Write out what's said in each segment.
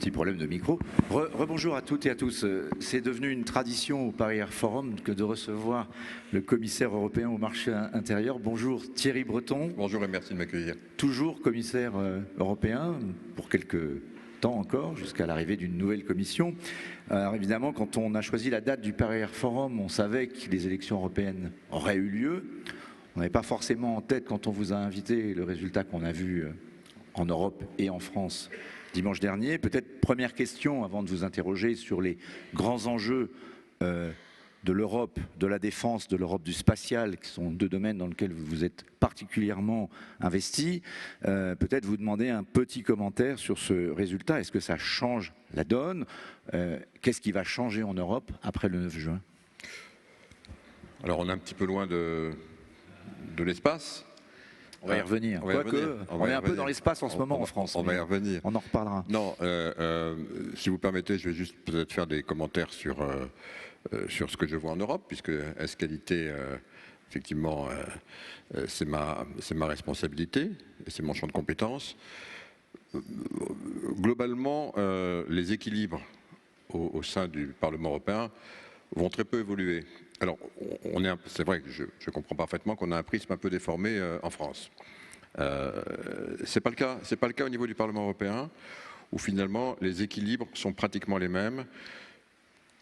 Petit problème de micro. Rebonjour à toutes et à tous. C'est devenu une tradition au Paris Air Forum que de recevoir le commissaire européen au marché intérieur. Bonjour Thierry Breton. Bonjour et merci de m'accueillir. Toujours commissaire européen pour quelques temps encore, jusqu'à l'arrivée d'une nouvelle commission. Alors évidemment, quand on a choisi la date du Paris Air Forum, on savait que les élections européennes auraient eu lieu. On n'avait pas forcément en tête, quand on vous a invité, le résultat qu'on a vu en Europe et en France dimanche dernier. Peut-être première question avant de vous interroger sur les grands enjeux de l'Europe, de la défense, de l'Europe du spatial, qui sont deux domaines dans lesquels vous vous êtes particulièrement investi. Peut-être vous demander un petit commentaire sur ce résultat. Est-ce que ça change la donne? Qu'est-ce qui va changer en Europe après le 9 juin? Alors on est un petit peu loin de l'espace. On va y revenir. On est un peu dans l'espace en ce moment en France. On va y revenir. On en reparlera. Non, si vous permettez, je vais juste peut-être faire des commentaires sur ce que je vois en Europe, puisque S-Qualité, effectivement, c'est ma responsabilité et c'est mon champ de compétences. Globalement, les équilibres au sein du Parlement européen vont très peu évoluer. Alors, c'est vrai que je comprends parfaitement qu'on a un prisme un peu déformé en France. C'est pas le cas au niveau du Parlement européen, où finalement les équilibres sont pratiquement les mêmes.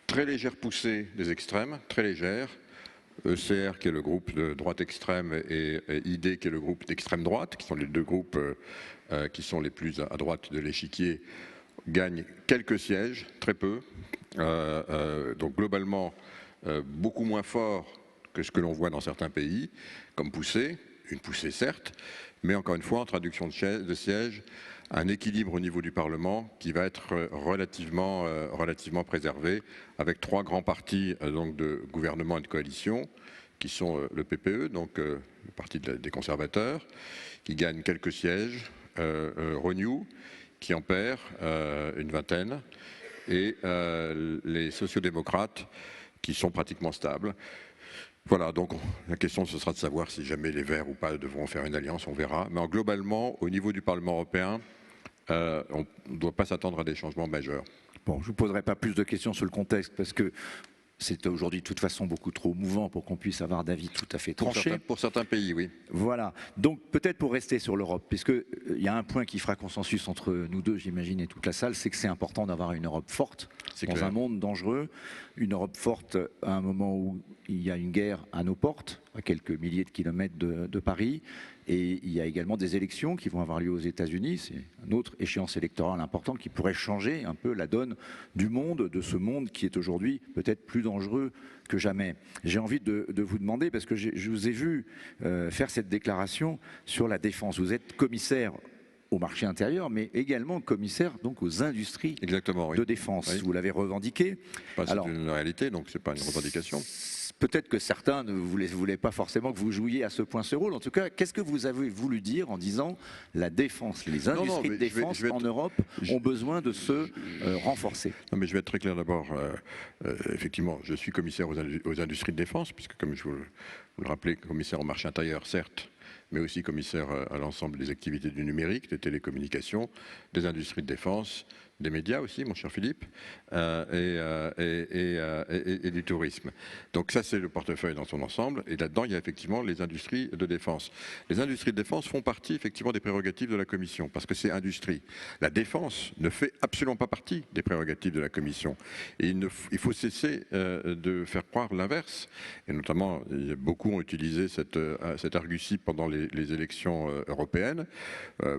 Très légère poussée des extrêmes, très légère. ECR qui est le groupe de droite extrême et ID qui est le groupe d'extrême droite, qui sont les deux groupes qui sont les plus à droite de l'échiquier, gagnent quelques sièges, très peu. Donc globalement, beaucoup moins fort que ce que l'on voit dans certains pays, comme poussée, une poussée certes, mais encore une fois, en traduction de sièges, un équilibre au niveau du Parlement qui va être relativement préservé, avec trois grands partis donc de gouvernement et de coalition, qui sont le PPE, donc le parti des conservateurs, qui gagne quelques sièges, Renew, qui en perd une vingtaine, et les sociodémocrates, qui sont pratiquement stables. Voilà, donc la question ce sera de savoir si jamais les Verts ou pas devront faire une alliance, on verra. Mais globalement, au niveau du Parlement européen, on ne doit pas s'attendre à des changements majeurs. Bon, je ne vous poserai pas plus de questions sur le contexte, parce que c'est aujourd'hui de toute façon beaucoup trop mouvant pour qu'on puisse avoir d'avis tout à fait tranché. Pour certains pays, oui. Voilà. Donc peut-être pour rester sur l'Europe, puisqu'il y a un point qui fera consensus entre nous deux, j'imagine, et toute la salle, c'est que c'est important d'avoir une Europe forte dans un monde dangereux. Une Europe forte à un moment où il y a une guerre à nos portes, à quelques milliers de kilomètres de Paris. Et il y a également des élections qui vont avoir lieu aux États-Unis. C'est une autre échéance électorale importante qui pourrait changer un peu la donne du monde, de ce monde qui est aujourd'hui peut-être plus dangereux que jamais. J'ai envie de vous demander, parce que je vous ai vu faire cette déclaration sur la défense. Vous êtes commissaire au marché intérieur, mais également commissaire donc aux industries de défense. Oui. Vous l'avez revendiqué. C'est une réalité, donc ce n'est pas une revendication. Peut-être que certains ne voulaient pas forcément que vous jouiez à ce point ce rôle. En tout cas, qu'est-ce que vous avez voulu dire en disant la défense, les industries de défense en Europe ont besoin de se renforcer? Non, mais je vais être très clair d'abord. Effectivement, je suis commissaire aux industries de défense, puisque comme je vous le rappelez, commissaire au marché intérieur, certes, mais aussi commissaire à l'ensemble des activités du numérique, des télécommunications, des industries de défense, des médias aussi, mon cher Philippe, et du tourisme. Donc ça, c'est le portefeuille dans son ensemble. Et là-dedans, il y a effectivement les industries de défense. Les industries de défense font partie effectivement des prérogatives de la Commission, parce que c'est industrie. La défense ne fait absolument pas partie des prérogatives de la Commission. Et il faut cesser de faire croire l'inverse. Et notamment, beaucoup ont utilisé cet argutie pendant les élections européennes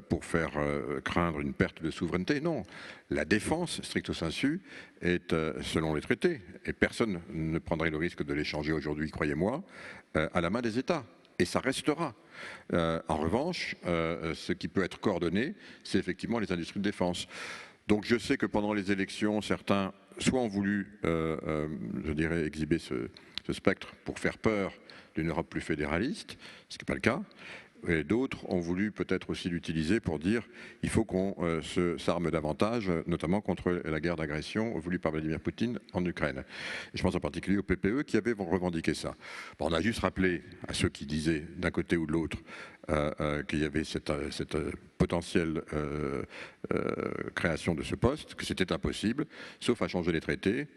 pour faire craindre une perte de souveraineté. Non. La défense, stricto sensu, est, selon les traités, et personne ne prendrait le risque de les changer aujourd'hui, croyez-moi, à la main des États. Et ça restera. En revanche, ce qui peut être coordonné, c'est effectivement les industries de défense. Donc je sais que pendant les élections, certains soit ont voulu, je dirais, exhiber ce spectre pour faire peur d'une Europe plus fédéraliste, ce qui n'est pas le cas. Et d'autres ont voulu peut-être aussi l'utiliser pour dire qu'il faut qu'on s'arme davantage, notamment contre la guerre d'agression voulue par Vladimir Poutine en Ukraine. Et je pense en particulier au PPE qui avait revendiqué ça. Bon, on a juste rappelé à ceux qui disaient d'un côté ou de l'autre qu'il y avait cette potentielle création de ce poste, que c'était impossible, sauf à changer les traités,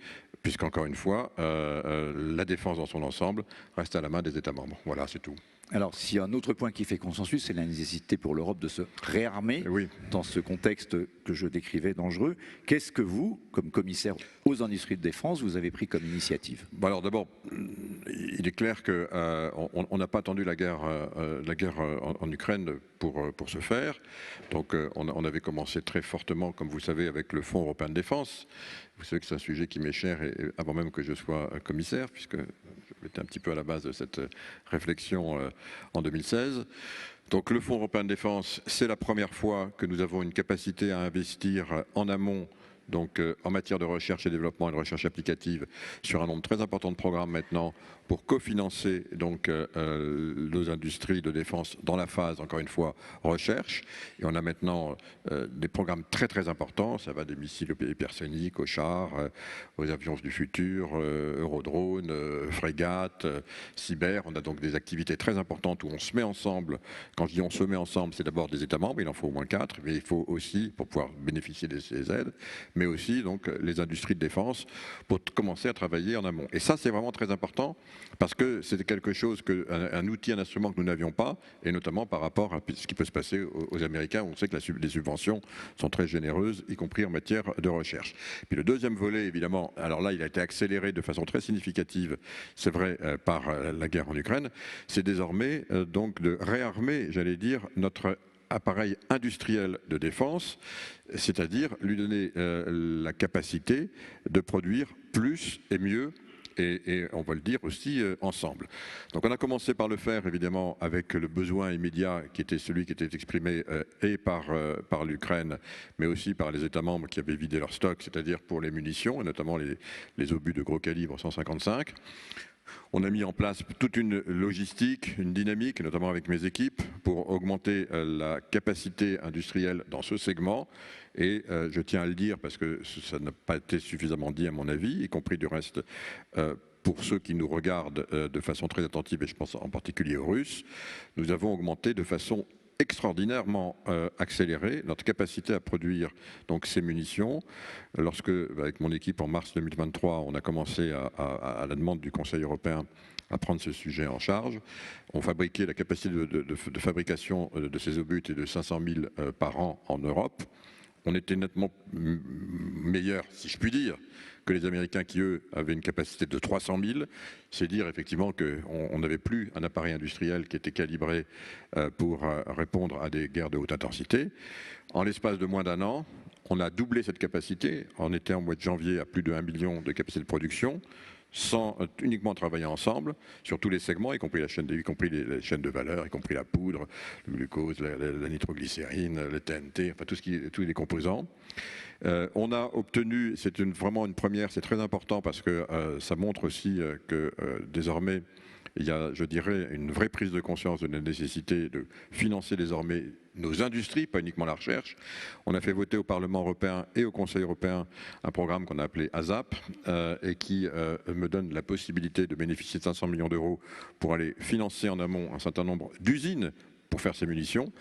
puisqu'encore une fois, la défense dans son ensemble reste à la main des États membres. Voilà, c'est tout. Alors, s'il y a un autre point qui fait consensus, c'est la nécessité pour l'Europe de se réarmer dans ce contexte que je décrivais dangereux. Qu'est-ce que vous, comme commissaire aux industries de défense, vous avez pris comme initiative? Alors d'abord, il est clair qu'on n'a pas attendu la guerre en Ukraine pour ce faire. Donc on avait commencé très fortement, comme vous savez, avec le Fonds européen de défense. Vous savez que c'est un sujet qui m'est cher et avant même que je sois commissaire, puisque j'étais un petit peu à la base de cette réflexion en 2016. Donc le Fonds européen de défense, c'est la première fois que nous avons une capacité à investir en amont, donc en matière de recherche et développement et de recherche applicative, sur un nombre très important de programmes maintenant pour cofinancer donc nos industries de défense dans la phase, encore une fois, recherche. Et on a maintenant des programmes très très importants. Ça va des missiles hypersoniques aux chars, aux avions du futur, Eurodrone, frégates, cyber. On a donc des activités très importantes où on se met ensemble. Quand je dis on se met ensemble, c'est d'abord des États membres, il en faut au moins 4, mais il faut aussi, pour pouvoir bénéficier de ces aides, mais aussi donc les industries de défense pour commencer à travailler en amont. Et ça, c'est vraiment très important parce que c'était quelque chose, un outil, un instrument que nous n'avions pas, et notamment par rapport à ce qui peut se passer aux Américains, où on sait que les subventions sont très généreuses, y compris en matière de recherche. Puis le deuxième volet, évidemment, alors là, il a été accéléré de façon très significative, c'est vrai, par la guerre en Ukraine, c'est désormais donc de réarmer, j'allais dire, notre appareil industriel de défense, c'est-à-dire lui donner la capacité de produire plus et mieux, et on va le dire aussi ensemble. Donc on a commencé par le faire évidemment avec le besoin immédiat qui était celui qui était exprimé et par l'Ukraine, mais aussi par les États membres qui avaient vidé leur stock, c'est-à-dire pour les munitions, et notamment les obus de gros calibre 155. On a mis en place toute une logistique, une dynamique, notamment avec mes équipes, pour augmenter la capacité industrielle dans ce segment. Et je tiens à le dire parce que ça n'a pas été suffisamment dit à mon avis, y compris du reste pour ceux qui nous regardent de façon très attentive, et je pense en particulier aux Russes, nous avons augmenté de façon extraordinairement accéléré notre capacité à produire donc ces munitions. Lorsque, avec mon équipe en mars 2023, on a commencé à la demande du Conseil européen à prendre ce sujet en charge, on fabriquait la capacité de fabrication de ces obus et de 500 000 par an en Europe. On était nettement meilleur, si je puis dire, que les Américains qui, eux, avaient une capacité de 300 000. C'est dire effectivement qu'on n'avait plus un appareil industriel qui était calibré pour répondre à des guerres de haute intensité. En l'espace de moins d'un an, on a doublé cette capacité. On était en mois de janvier à plus de 1 million de capacité de production, sans uniquement travailler ensemble sur tous les segments, y compris les chaînes de valeur, y compris la poudre, le glucose, la nitroglycérine, le TNT, enfin tous les composants. On a obtenu, c'est vraiment une première, c'est très important parce que ça montre aussi que désormais il y a, je dirais, une vraie prise de conscience de la nécessité de financer désormais nos industries, pas uniquement la recherche. On a fait voter au Parlement européen et au Conseil européen un programme qu'on a appelé ASAP et qui me donne la possibilité de bénéficier de 500 millions d'euros pour aller financer en amont un certain nombre d'usines pour faire ces munitions.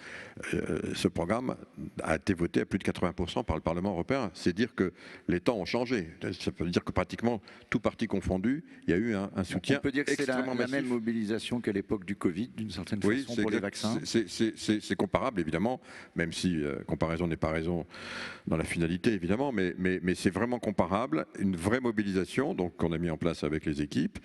Ce programme a été voté à plus de 80% par le Parlement européen. C'est dire que les temps ont changé. Ça veut dire que pratiquement tout parti confondu, il y a eu un soutien. On peut dire que c'est la même mobilisation qu'à l'époque du Covid, d'une certaine façon, pour les vaccins. C'est comparable, évidemment, même si comparaison n'est pas raison dans la finalité, évidemment, mais c'est vraiment comparable. Une vraie mobilisation donc qu'on a mis en place avec les équipes.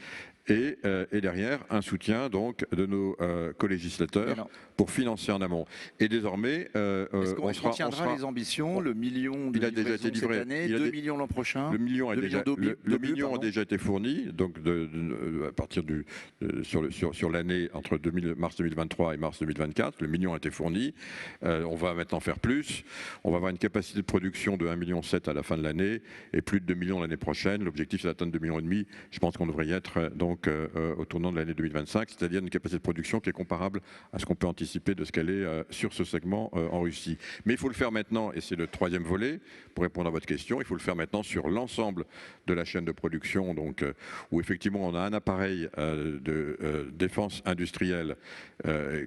Et derrière, un soutien donc de nos co-législateurs pour financer en amont. Et désormais, on tiendra les ambitions, le million de livraisons cette année, 2 millions l'an prochain. Le million a déjà été fourni, donc à partir sur l'année entre mars 2023 et mars 2024, le million a été fourni. On va maintenant faire plus. On va avoir une capacité de production de 1,7 million à la fin de l'année et plus de 2 millions l'année prochaine. L'objectif c'est d'atteindre 2,5 millions. Je pense qu'on devrait y être donc au tournant de l'année 2025, c'est-à-dire une capacité de production qui est comparable à ce qu'on peut anticiper anticipée de ce qu'elle est sur ce segment en Russie. Mais il faut le faire maintenant, et c'est le troisième volet, pour répondre à votre question, il faut le faire maintenant sur l'ensemble de la chaîne de production, donc, où effectivement on a un appareil de défense industrielle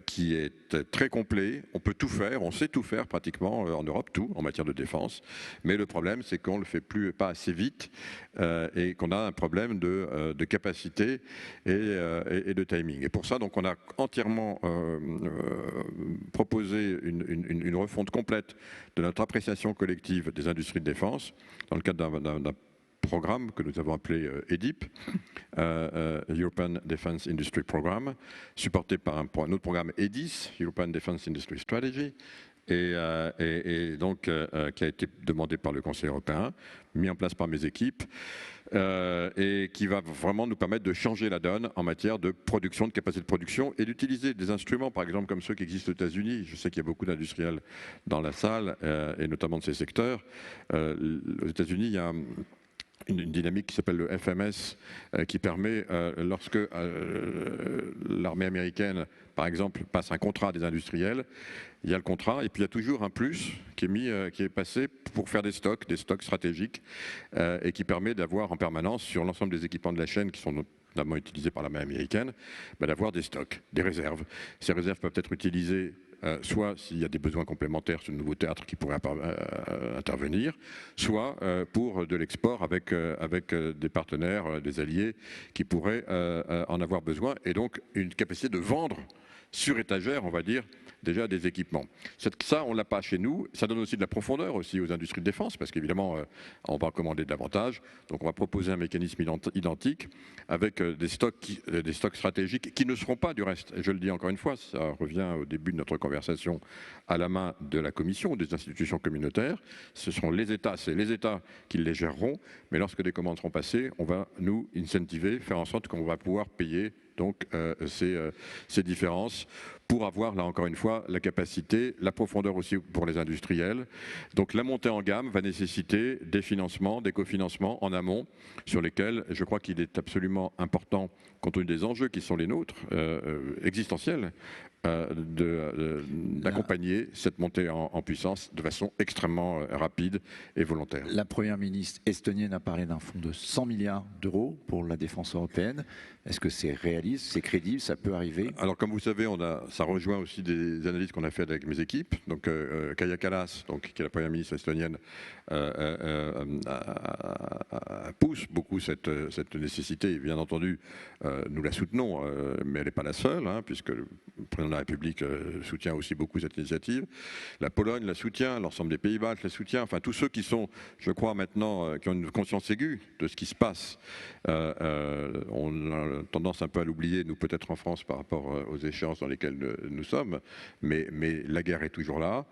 qui est très complet. On peut tout faire, on sait tout faire pratiquement en Europe, tout en matière de défense. Mais le problème, c'est qu'on ne le fait pas assez vite et qu'on a un problème de capacité et de timing. Et pour ça, donc, on a entièrement proposé une refonte complète de notre appréciation collective des industries de défense dans le cadre d'un programme que nous avons appelé EDIP, European Defence Industry Programme, supporté par un autre programme EDIS, European Defence Industry Strategy, et donc qui a été demandé par le Conseil européen, mis en place par mes équipes, et qui va vraiment nous permettre de changer la donne en matière de production, de capacité de production, et d'utiliser des instruments, par exemple comme ceux qui existent aux États-Unis. Je sais qu'il y a beaucoup d'industriels dans la salle, et notamment de ces secteurs. Aux États-Unis, il y a une dynamique qui s'appelle le FMS, qui permet, lorsque l'armée américaine, par exemple, passe un contrat à des industriels, il y a le contrat, et puis il y a toujours un plus qui est passé pour faire des stocks stratégiques, et qui permet d'avoir en permanence, sur l'ensemble des équipements de la chaîne qui sont notamment utilisés par l'armée américaine, d'avoir des stocks, des réserves. Ces réserves peuvent être utilisées soit s'il y a des besoins complémentaires sur de nouveaux théâtres qui pourraient intervenir, soit pour de l'export avec des partenaires, des alliés qui pourraient en avoir besoin, et donc une capacité de vendre sur étagère, on va dire, déjà des équipements. Ça, on ne l'a pas chez nous. Ça donne aussi de la profondeur aussi aux industries de défense, parce qu'évidemment, on va commander davantage. Donc on va proposer un mécanisme identique avec des stocks stratégiques qui ne seront pas, du reste, et je le dis encore une fois, ça revient au début de notre conversation, à la main de la Commission, des institutions communautaires. Ce seront les États, c'est les États qui les géreront, mais lorsque des commandes seront passées, on va nous incentiver, faire en sorte qu'on va pouvoir payer donc ces différences pour avoir, là encore une fois, la capacité, la profondeur aussi pour les industriels. Donc la montée en gamme va nécessiter des financements, des cofinancements en amont, sur lesquels je crois qu'il est absolument important, compte tenu des enjeux qui sont les nôtres, existentiels, d'accompagner cette montée en puissance de façon extrêmement rapide et volontaire. La Première ministre estonienne a parlé d'un fonds de 100 milliards d'euros pour la défense européenne. Est-ce que c'est réaliste, c'est crédible, ça peut arriver? Alors comme vous savez, ça rejoint aussi des analyses qu'on a faites avec mes équipes. Donc Kaja Kallas, qui est la Première ministre estonienne, pousse beaucoup cette nécessité. Et bien entendu, nous la soutenons, mais elle n'est pas la seule, puisque le président de la République soutient aussi beaucoup cette initiative. La Pologne la soutient, l'ensemble des Pays-Bas la soutient, enfin tous ceux qui sont, je crois maintenant, qui ont une conscience aiguë de ce qui se passe. On a tendance un peu à l'oublier, nous peut-être en France, par rapport aux échéances dans lesquelles nous sommes, mais la guerre est toujours là.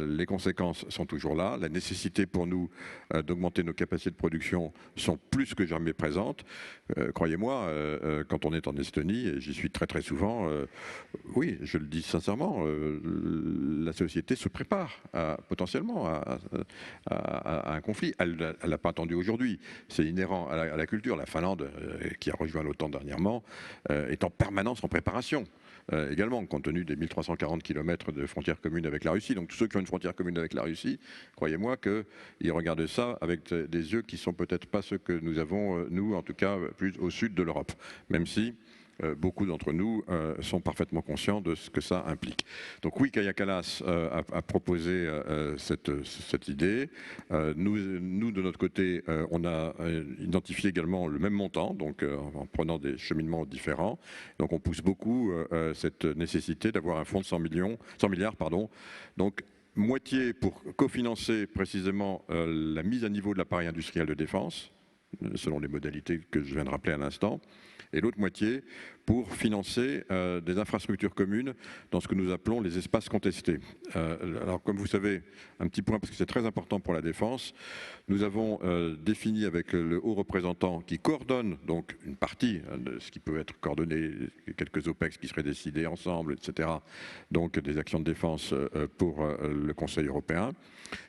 Les conséquences sont toujours là. La nécessité pour nous d'augmenter nos capacités de production sont plus que jamais présentes. Croyez-moi, quand on est en Estonie, et j'y suis très très souvent, oui, je le dis sincèrement, la société se prépare potentiellement à un conflit. Elle n'a pas attendu aujourd'hui. C'est inhérent à la culture. La Finlande, qui a rejoint l'OTAN dernièrement, est en permanence en préparation. Également, compte tenu des 1340 km de frontières communes avec la Russie. Donc tous ceux qui ont une frontière commune avec la Russie, croyez-moi qu'ils regardent ça avec des yeux qui ne sont peut-être pas ceux que nous avons, nous, en tout cas, plus au sud de l'Europe. Même si beaucoup d'entre nous sont parfaitement conscients de ce que ça implique. Donc oui, Kaja Kallas a proposé cette idée. Nous, de notre côté, on a identifié également le même montant, donc en prenant des cheminements différents. Donc on pousse beaucoup cette nécessité d'avoir un fonds de 100 milliards. Donc moitié pour cofinancer précisément la mise à niveau de l'appareil industriel de défense, selon les modalités que je viens de rappeler à l'instant, et l'autre moitié pour financer des infrastructures communes dans ce que nous appelons les espaces contestés. Alors comme vous savez, un petit point parce que c'est très important pour la défense, nous avons défini avec le haut représentant qui coordonne donc une partie de ce qui peut être coordonné, quelques OPEX qui seraient décidés ensemble, etc. Donc des actions de défense pour le Conseil européen.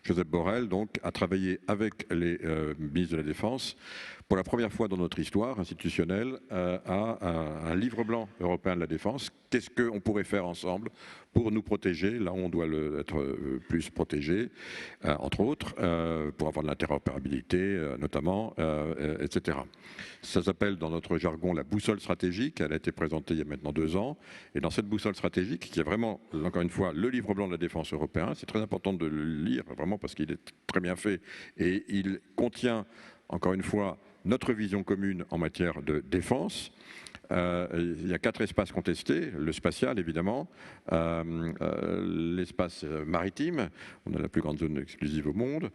Josep Borrell donc a travaillé avec les ministres de la Défense pour la première fois dans notre histoire institutionnelle, à un livre blanc européen de la défense. Qu'est-ce qu'on pourrait faire ensemble pour nous protéger, là où on doit être plus protégé, entre autres, pour avoir de l'interopérabilité notamment, etc. Ça s'appelle dans notre jargon la boussole stratégique. Elle a été présentée il y a maintenant 2 ans. Et dans cette boussole stratégique, qui est vraiment, encore une fois, le livre blanc de la défense européen, c'est très important de le lire, vraiment parce qu'il est très bien fait et il contient, encore une fois, notre vision commune en matière de défense. Il y a 4 espaces contestés, le spatial évidemment, l'espace maritime, on a la plus grande zone exclusive au monde,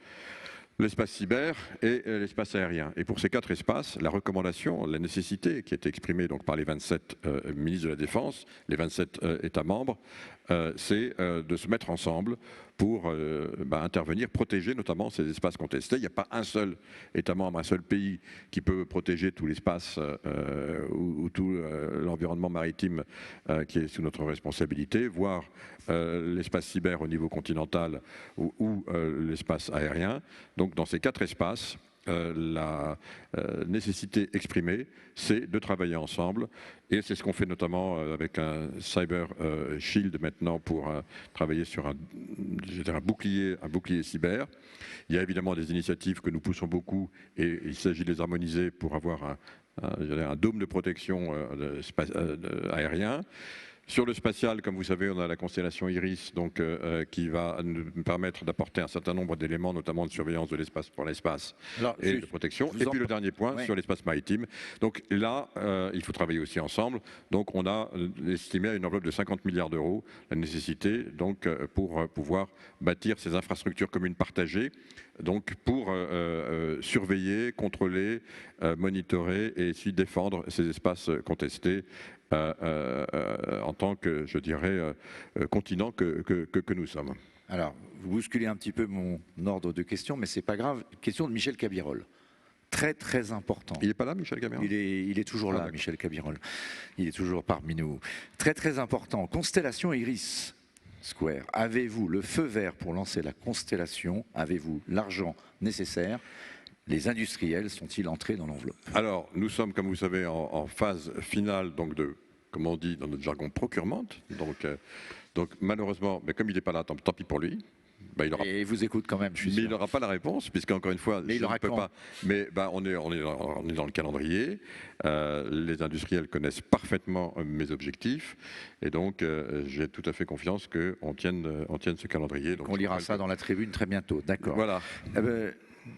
l'espace cyber et l'espace aérien. Et pour ces 4 espaces, la recommandation, la nécessité qui a été exprimée donc par les 27 ministres de la Défense, les 27 États membres, c'est de se mettre ensemble pour intervenir, protéger notamment ces espaces contestés. Il n'y a pas un seul État membre, un seul pays qui peut protéger tout l'espace ou tout l'environnement maritime qui est sous notre responsabilité, voire l'espace cyber au niveau continental ou l'espace aérien. Donc dans ces 4 espaces, la nécessité exprimée, c'est de travailler ensemble. Et c'est ce qu'on fait notamment avec un Cyber Shield maintenant pour travailler sur un bouclier cyber. Il y a évidemment des initiatives que nous poussons beaucoup et il s'agit de les harmoniser pour avoir un dôme de protection aérien. Sur le spatial, comme vous savez, on a la constellation Iris, donc, qui va nous permettre d'apporter un certain nombre d'éléments, notamment de surveillance de l'espace pour l'espace et de protection. Et puis le dernier point, sur l'espace maritime. Donc là, il faut travailler aussi ensemble. Donc on a estimé à une enveloppe de 50 milliards d'euros la nécessité donc, pour pouvoir bâtir ces infrastructures communes partagées, donc pour surveiller, contrôler, monitorer et aussi défendre ces espaces contestés en tant que, je dirais, continent que nous sommes. Alors, vous bousculez un petit peu mon ordre de questions, mais c'est pas grave. Question de Michel Cabirol. Très, très important. Il n'est pas là, Michel Cabirol? Il est toujours là, Michel Cabirol. Il est toujours parmi nous. Très, très important. Constellation Iris Square. Avez-vous le feu vert pour lancer la constellation? Avez-vous l'argent nécessaire? Les industriels sont-ils entrés dans l'enveloppe? Alors, nous sommes, comme vous savez, en phase finale donc de, comme on dit dans notre jargon, procurement. Donc malheureusement, mais comme il n'est pas là, tant pis pour lui. Et il vous écoute quand même, je suis sûr. Mais il n'aura pas la réponse, puisqu'encore une fois, mais je ne peux pas. Mais on est dans le calendrier. Les industriels connaissent parfaitement mes objectifs. Et donc, j'ai tout à fait confiance qu'on tienne ce calendrier. Donc, on lira ça dans la tribune très bientôt. D'accord. Voilà.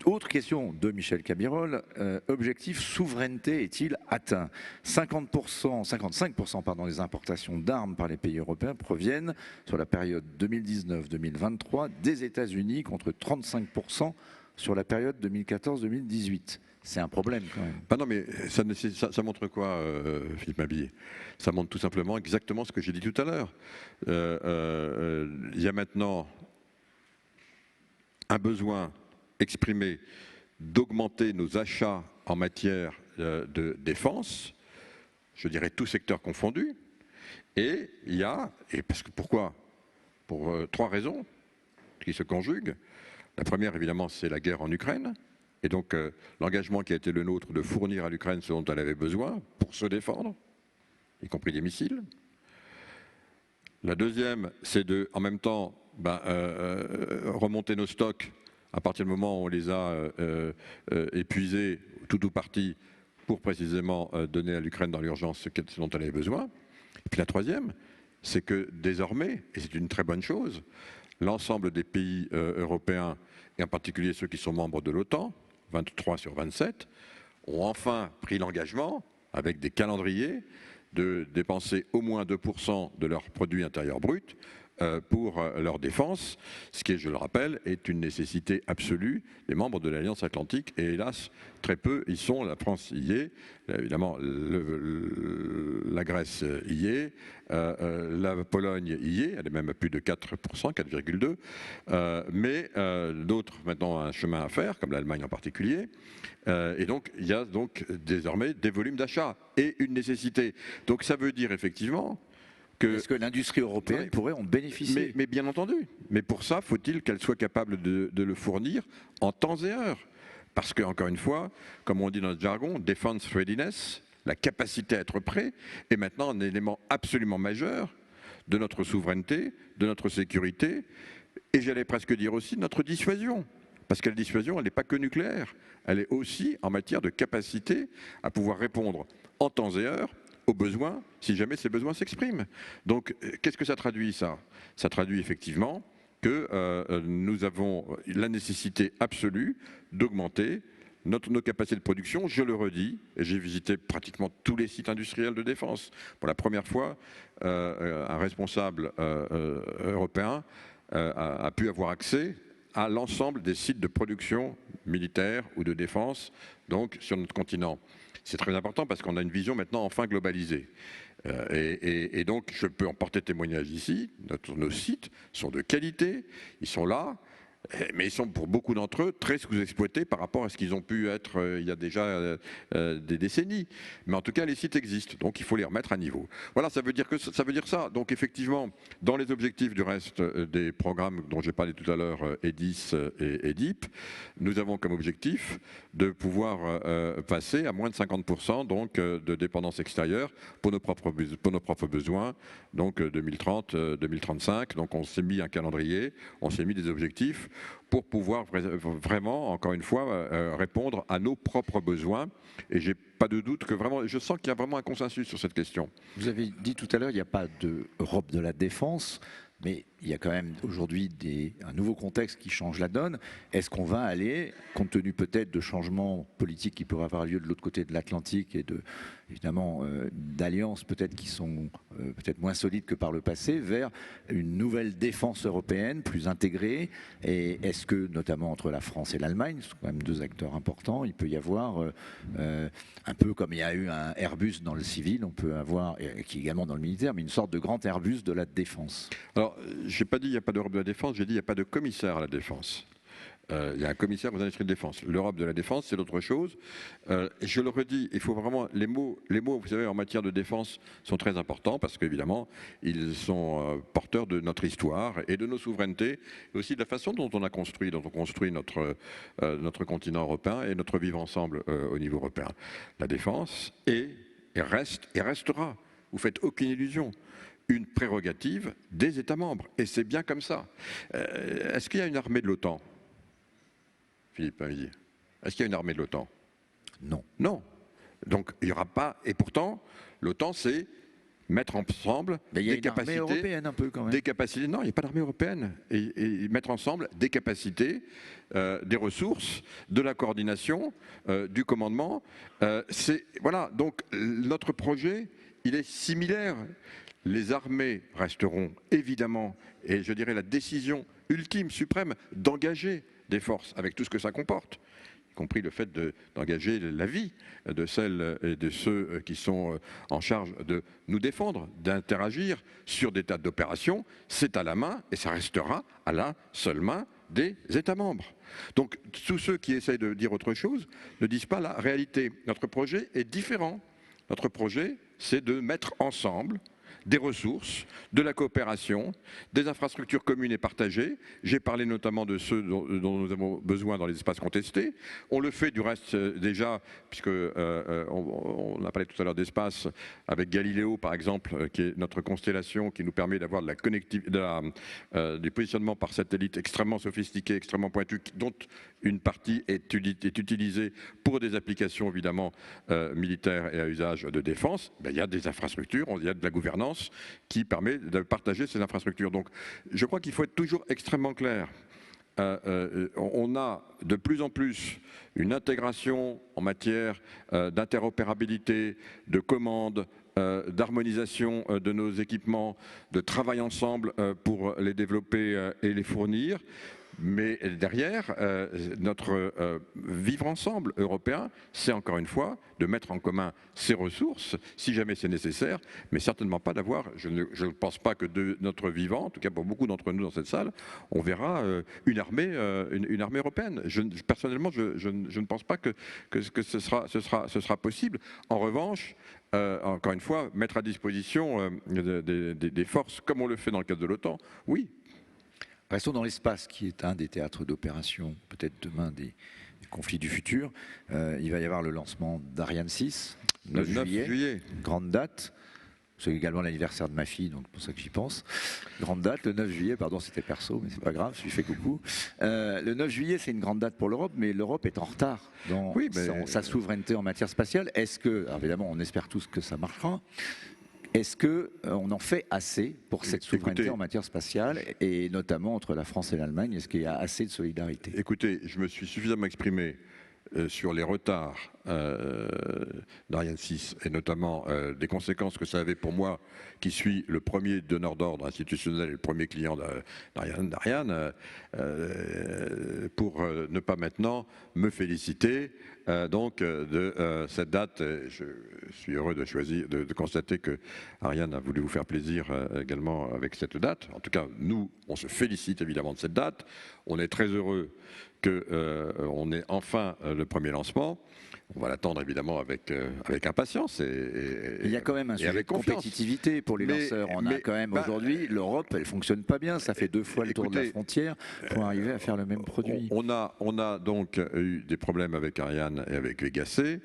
Autre question de Michel Cabirol, objectif souveraineté est-il atteint? 55% des importations d'armes par les pays européens proviennent sur la période 2019-2023 des États-Unis contre 35% sur la période 2014-2018. C'est un problème quand même. Non, mais ça montre quoi, Philippe Mabille? Ça montre tout simplement exactement ce que j'ai dit tout à l'heure. Il y a maintenant un besoin exprimé d'augmenter nos achats en matière de défense, je dirais tout secteur confondu, et pourquoi? Pour 3 raisons qui se conjuguent. La première, évidemment, c'est la guerre en Ukraine, et donc l'engagement qui a été le nôtre de fournir à l'Ukraine ce dont elle avait besoin pour se défendre, y compris des missiles. La deuxième, c'est de, en même temps, remonter nos stocks à partir du moment où on les a épuisés, tout ou partie, pour précisément donner à l'Ukraine dans l'urgence ce dont elle avait besoin. Et puis la troisième, c'est que désormais, et c'est une très bonne chose, l'ensemble des pays européens, et en particulier ceux qui sont membres de l'OTAN, 23 sur 27, ont enfin pris l'engagement, avec des calendriers, de dépenser au moins 2% de leur produit intérieur brut pour leur défense, ce qui, je le rappelle, est une nécessité absolue des membres de l'Alliance Atlantique, et hélas, très peu y sont. La France y est, évidemment, la Grèce y est, la Pologne y est, elle est même à plus de 4%, 4,2%, mais d'autres, maintenant, ont un chemin à faire, comme l'Allemagne en particulier, et donc, il y a donc désormais des volumes d'achat, et une nécessité. Donc, ça veut dire, effectivement, est-ce que l'industrie européenne pourrait en bénéficier? Mais bien entendu. Mais pour ça, faut-il qu'elle soit capable de le fournir en temps et heure. parce que, encore une fois, comme on dit dans notre jargon, defense readiness, la capacité à être prêt, est maintenant un élément absolument majeur de notre souveraineté, de notre sécurité, et j'allais presque dire aussi de notre dissuasion. Parce que la dissuasion, elle n'est pas que nucléaire, elle est aussi en matière de capacité à pouvoir répondre en temps et heure aux besoins, si jamais ces besoins s'expriment. Donc, qu'est-ce que ça traduit, ça? Ça traduit effectivement que nous avons la nécessité absolue d'augmenter nos capacités de production. Je le redis, j'ai visité pratiquement tous les sites industriels de défense. Pour la première fois, un responsable européen a pu avoir accès à l'ensemble des sites de production militaire ou de défense donc, sur notre continent. C'est très important parce qu'on a une vision maintenant enfin globalisée. Et donc, je peux en porter témoignage ici. Nos sites sont de qualité, ils sont là, mais ils sont pour beaucoup d'entre eux très sous-exploités par rapport à ce qu'ils ont pu être il y a déjà des décennies. Mais en tout cas, les sites existent, donc il faut les remettre à niveau. Voilà, ça veut dire ça. Donc effectivement, dans les objectifs du reste des programmes dont j'ai parlé tout à l'heure, EDIS et EDIP, nous avons comme objectif de pouvoir passer à moins de 50% donc, de dépendance extérieure pour nos propres besoins, donc 2030, 2035. Donc on s'est mis un calendrier, on s'est mis des objectifs pour pouvoir vraiment, encore une fois, répondre à nos propres besoins. Et j'ai pas de doute que vraiment, je sens qu'il y a vraiment un consensus sur cette question. Vous avez dit tout à l'heure, il n'y a pas d'Europe de la défense, mais il y a quand même aujourd'hui un nouveau contexte qui change la donne. Est-ce qu'on va aller, compte tenu peut-être de changements politiques qui pourraient avoir lieu de l'autre côté de l'Atlantique et évidemment d'alliances peut-être qui sont peut-être moins solides que par le passé, vers une nouvelle défense européenne plus intégrée? Et est-ce que, notamment entre la France et l'Allemagne, ce sont quand même deux acteurs importants, il peut y avoir un peu comme il y a eu un Airbus dans le civil, on peut avoir, qui est également dans le militaire, mais une sorte de grand Airbus de la défense? Alors, je n'ai pas dit qu'il n'y a pas d'Europe de la défense, j'ai dit qu'il n'y a pas de commissaire à la défense. Il y a un commissaire aux industries de défense. L'Europe de la défense, c'est autre chose. Je le redis, il faut vraiment les mots, vous savez, en matière de défense sont très importants parce qu'évidemment, ils sont porteurs de notre histoire et de nos souverainetés, et aussi de la façon dont on construit notre continent européen et notre vivre ensemble au niveau européen. La défense est, et reste, et restera. Vous faites aucune illusion. Une prérogative des États membres. Et c'est bien comme ça. Est-ce qu'il y a une armée de l'OTAN ? Philippe, est-ce qu'il y a une armée de l'OTAN? Non. Non. Donc il n'y aura pas. Et pourtant, l'OTAN, c'est mettre ensemble des capacités européennes un peu quand même. Des capacités. Non, il n'y a pas d'armée européenne. Et mettre ensemble des capacités, des ressources, de la coordination, du commandement. Voilà. Donc notre projet, il est similaire. Les armées resteront évidemment, et je dirais la décision ultime, suprême, d'engager des forces avec tout ce que ça comporte, y compris le fait d'engager la vie de celles et de ceux qui sont en charge de nous défendre, d'interagir sur des tas d'opérations, c'est à la main et ça restera à la seule main des États membres. Donc tous ceux qui essayent de dire autre chose ne disent pas la réalité. Notre projet est différent. Notre projet, c'est de mettre ensemble des ressources, de la coopération, des infrastructures communes et partagées. J'ai parlé notamment de ceux dont nous avons besoin dans les espaces contestés. On le fait du reste déjà, puisque on a parlé tout à l'heure d'espace, avec Galileo par exemple, qui est notre constellation qui nous permet d'avoir de la connectivité, des positionnements par satellite extrêmement sophistiqués, extrêmement pointus, dont une partie est utilisée pour des applications évidemment militaires et à usage de défense. Ben, il y a des infrastructures, il y a de la gouvernance qui permet de partager ces infrastructures. Donc je crois qu'il faut être toujours extrêmement clair. On a de plus en plus une intégration en matière d'interopérabilité, de commandes, d'harmonisation de nos équipements, de travail ensemble pour les développer et les fournir. Mais derrière, notre vivre ensemble européen, c'est encore une fois de mettre en commun ces ressources, si jamais c'est nécessaire, mais certainement pas d'avoir, je ne pense pas que de notre vivant, en tout cas pour beaucoup d'entre nous dans cette salle, on verra une armée européenne. Personnellement, je ne pense pas que ce sera possible. En revanche, encore une fois, mettre à disposition des forces, comme on le fait dans le cadre de l'OTAN, oui. Restons dans l'espace, qui est un des théâtres d'opération, peut-être demain des conflit du futur. Il va y avoir le lancement d'Ariane 6, 9 juillet, grande date. C'est également l'anniversaire de ma fille, donc c'est pour ça que j'y pense. Grande date, le 9 juillet, pardon, c'était perso, mais c'est pas grave, je lui fais coucou. Le 9 juillet, c'est une grande date pour l'Europe, mais l'Europe est en retard dans sa souveraineté en matière spatiale. Est-ce que, alors évidemment, on espère tous que ça marchera, est-ce qu'on en fait assez pour cette souveraineté en matière spatiale, et notamment entre la France et l'Allemagne? Est-ce qu'il y a assez de solidarité? Écoutez, je me suis suffisamment exprimé sur les retards d'Ariane 6 et notamment des conséquences que ça avait pour moi, qui suis le premier donneur d'ordre institutionnel et le premier client d'Ariane, pour ne pas maintenant me féliciter de cette date. Je suis heureux de constater que Ariane a voulu vous faire plaisir également avec cette date. En tout cas, nous, on se félicite évidemment de cette date. On est très heureux qu'on ait enfin le premier lancement. On va l'attendre évidemment avec impatience il y a quand même un sujet de compétitivité pour les lanceurs. On a quand même aujourd'hui, l'Europe, elle fonctionne pas bien. Ça fait 2 fois le tour de la frontière pour arriver à faire le même produit. On a donc eu des problèmes avec Ariane et avec Vega C.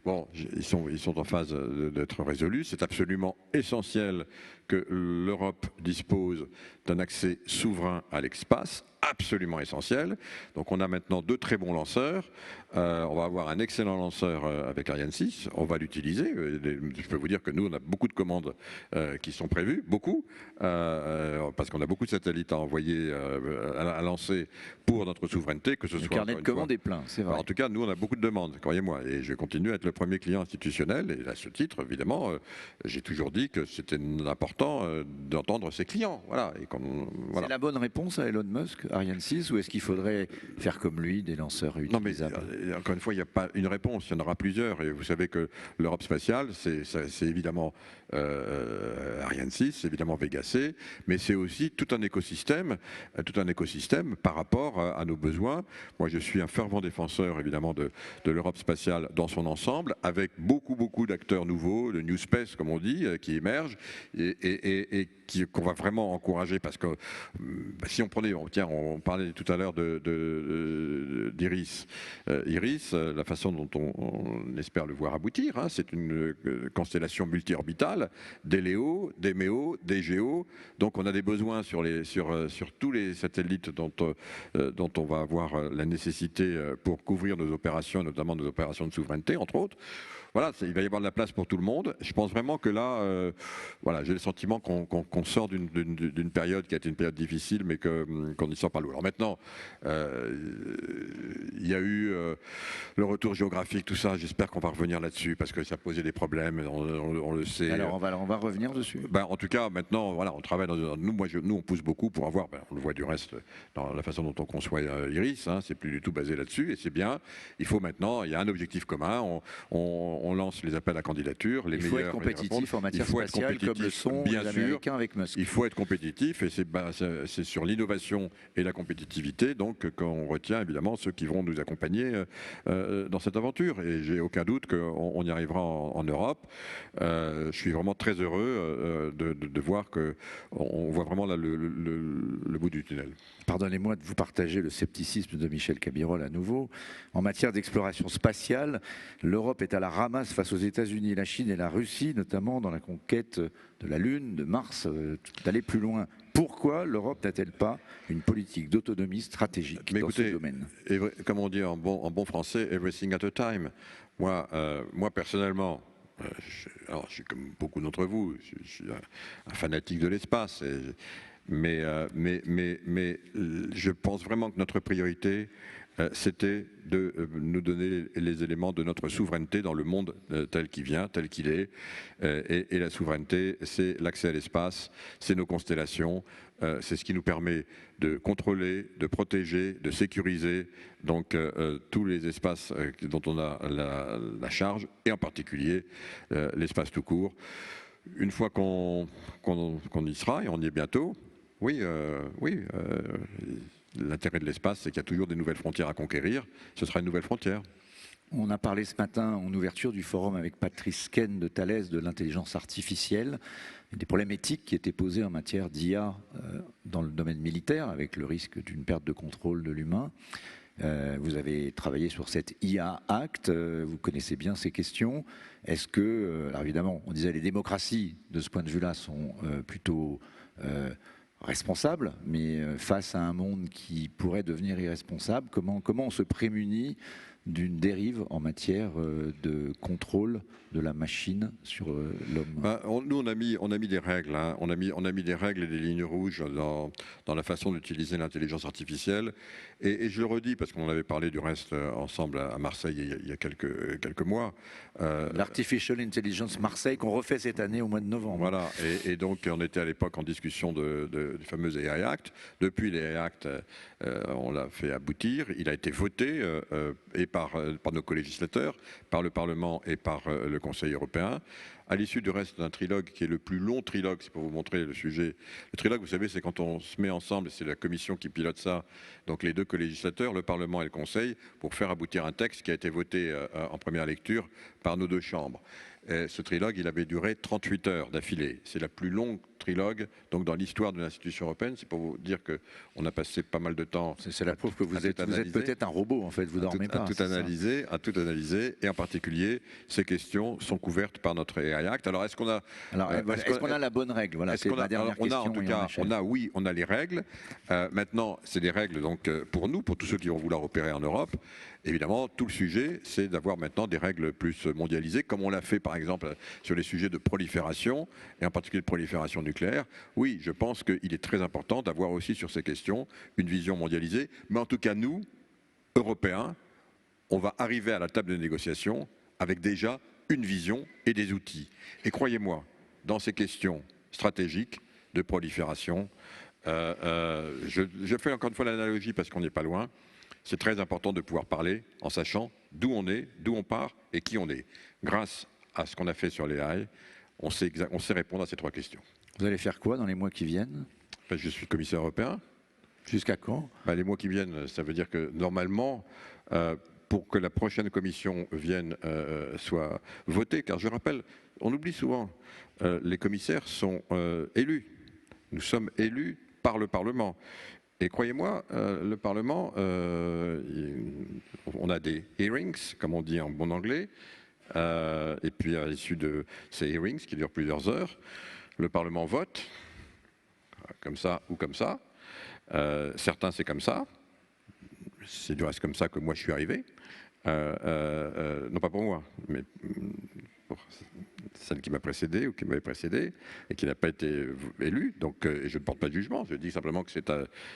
Bon, ils sont en phase d'être résolus. C'est absolument essentiel que l'Europe dispose d'un accès souverain à l'espace, absolument essentiel. Donc on a maintenant 2 très bons lanceurs. On va avoir un excellent lanceur avec Ariane 6. On va l'utiliser. Je peux vous dire que nous, on a beaucoup de commandes qui sont prévues, beaucoup, parce qu'on a beaucoup de satellites à envoyer, à lancer pour notre souveraineté, que ce soit... Le carnet de commandes est plein, c'est vrai. En tout cas, nous, on a beaucoup de demandes, croyez-moi, et je continue à être le premier client institutionnel. Et à ce titre, évidemment, j'ai toujours dit que c'était important d'entendre ses clients. Voilà. C'est la bonne réponse à Elon Musk, Ariane 6, ou est-ce qu'il faudrait faire comme lui, des lanceurs utilisables? Non, mais encore une fois, il n'y a pas une réponse, il y en aura plusieurs. Et vous savez que l'Europe spatiale, c'est évidemment Ariane 6, c'est évidemment Vega C, mais c'est aussi tout un écosystème par rapport à nos besoins. Moi, je suis un fervent défenseur, évidemment, de l'Europe spatiale dans son ensemble, avec beaucoup d'acteurs nouveaux, le New Space, comme on dit, qui émergent, et qu'on va vraiment encourager, parce que si on prenait, on parlait tout à l'heure d'Iris. Iris, la façon dont on espère le voir aboutir, hein, c'est une constellation multi-orbitale, des LEO, des MEO, des GEO. Donc on a des besoins sur tous les satellites dont on va avoir la nécessité pour couvrir nos opérations, notamment nos opérations de souveraineté, entre autres. Voilà, il va y avoir de la place pour tout le monde. Je pense vraiment que là, voilà, j'ai le sentiment qu'on sort d'une période qui a été une période difficile, mais qu'on n'y sort pas loin. Alors maintenant, il y a eu le retour géographique, tout ça. J'espère qu'on va revenir là-dessus, parce que ça posait des problèmes, on le sait. Alors on va revenir dessus. En tout cas, maintenant, voilà, on travaille nous, on pousse beaucoup pour avoir, on le voit du reste dans la façon dont on conçoit Iris, hein, c'est plus du tout basé là-dessus, et c'est bien. Il faut maintenant, il y a un objectif commun. On lance les appels à candidature. Il faut être compétitif en matière spatiale, comme le sont les Américains avec Musk. Il faut être compétitif, et c'est sur l'innovation et la compétitivité donc qu'on retient évidemment ceux qui vont nous accompagner dans cette aventure. Et j'ai aucun doute qu'on y arrivera en Europe. Je suis vraiment très heureux de voir qu'on voit vraiment là le bout du tunnel. Pardonnez-moi de vous partager le scepticisme de Michel Cabirol à nouveau. En matière d'exploration spatiale, l'Europe est à la ramasse face aux États-Unis, la Chine et la Russie, notamment dans la conquête de la Lune, de Mars, d'aller plus loin. Pourquoi l'Europe n'a-t-elle pas une politique d'autonomie stratégique dans ce domaine? Comme on dit en bon français, everything at a time. Moi personnellement, je suis comme beaucoup d'entre vous, je suis un fanatique de l'espace. Mais je pense vraiment que notre priorité, c'était de nous donner les éléments de notre souveraineté dans le monde tel qu'il vient, tel qu'il est. Et la souveraineté, c'est l'accès à l'espace, c'est nos constellations, c'est ce qui nous permet de contrôler, de protéger, de sécuriser donc tous les espaces dont on a la charge, et en particulier l'espace tout court. Une fois qu'on y sera, et on y est bientôt, l'intérêt de l'espace, c'est qu'il y a toujours des nouvelles frontières à conquérir. Ce sera une nouvelle frontière. On a parlé ce matin en ouverture du forum avec Patrice Ken de Thales de l'intelligence artificielle, des problèmes éthiques qui étaient posés en matière d'IA dans le domaine militaire, avec le risque d'une perte de contrôle de l'humain. Vous avez travaillé sur cet IA Act, vous connaissez bien ces questions. Est-ce que, alors évidemment, on disait les démocraties, de ce point de vue-là, sont plutôt responsables, mais face à un monde qui pourrait devenir irresponsable, comment on se prémunit d'une dérive en matière de contrôle de la machine sur l'homme? Nous, on a mis des règles. Hein. On a mis des règles et des lignes rouges dans la façon d'utiliser l'intelligence artificielle. Et je le redis, parce qu'on en avait parlé du reste ensemble à Marseille il y a quelques mois. L'Artificial Intelligence Marseille, qu'on refait cette année au mois de novembre. Voilà. Et donc, on était à l'époque en discussion du fameux AI Act. Depuis l'AI Act, on l'a fait aboutir. Il a été voté et par nos co-législateurs, par le Parlement et par le Conseil européen. À l'issue du reste d'un trilogue qui est le plus long trilogue, c'est pour vous montrer le sujet. Le trilogue, vous savez, c'est quand on se met ensemble, et c'est la Commission qui pilote ça, donc les deux co-législateurs, le Parlement et le Conseil, pour faire aboutir un texte qui a été voté en première lecture par nos deux chambres. Et ce trilogue, il avait duré 38 heures d'affilée. C'est la plus longue trilogue donc dans l'histoire de l'institution européenne. C'est pour vous dire qu'on a passé pas mal de temps. C'est la preuve que vous êtes peut-être un robot, en fait, vous dormez pas. À tout analyser, et en particulier, ces questions sont couvertes par notre AI Act. Alors, est-ce qu'on a la bonne règle? Voilà, c'est ma dernière question. En tout cas, on a les règles. Maintenant, c'est des règles donc pour nous, pour tous ceux qui vont vouloir opérer en Europe. Évidemment, tout le sujet, c'est d'avoir maintenant des règles plus mondialisées, comme on l'a fait par exemple sur les sujets de prolifération, et en particulier de prolifération nucléaire. Oui, je pense qu'il est très important d'avoir aussi sur ces questions une vision mondialisée. Mais en tout cas, nous, Européens, on va arriver à la table de négociation avec déjà une vision et des outils. Et croyez-moi, dans ces questions stratégiques de prolifération, je fais encore une fois l'analogie parce qu'on n'est pas loin. C'est très important de pouvoir parler en sachant d'où on est, d'où on part et qui on est. Grâce à ce qu'on a fait sur les AI, on sait répondre à ces trois questions. Vous allez faire quoi dans les mois qui viennent? Je suis commissaire européen. Jusqu'à quand? Les mois qui viennent, ça veut dire que normalement, pour que la prochaine commission vienne soit votée, car je rappelle, on oublie souvent, les commissaires sont élus. Nous sommes élus par le Parlement. Et croyez-moi, le Parlement, on a des hearings, comme on dit en bon anglais, et puis à l'issue de ces hearings, qui durent plusieurs heures, le Parlement vote, comme ça ou comme ça. Certains, c'est comme ça. C'est du reste comme ça que moi, je suis arrivé. Non pas pour moi, mais pour celle qui m'a précédé ou qui m'avait précédé et qui n'a pas été élue. Donc, et je ne porte pas de jugement, je dis simplement que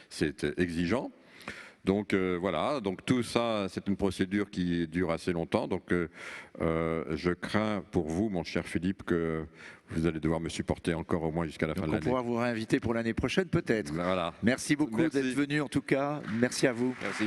c'est exigeant. Donc voilà, donc tout ça, c'est une procédure qui dure assez longtemps. Donc je crains pour vous, mon cher Philippe, que vous allez devoir me supporter encore au moins jusqu'à la fin de l'année. On pourra vous réinviter pour l'année prochaine, peut-être. Voilà. Merci beaucoup d'être venu, en tout cas. Merci à vous. Merci.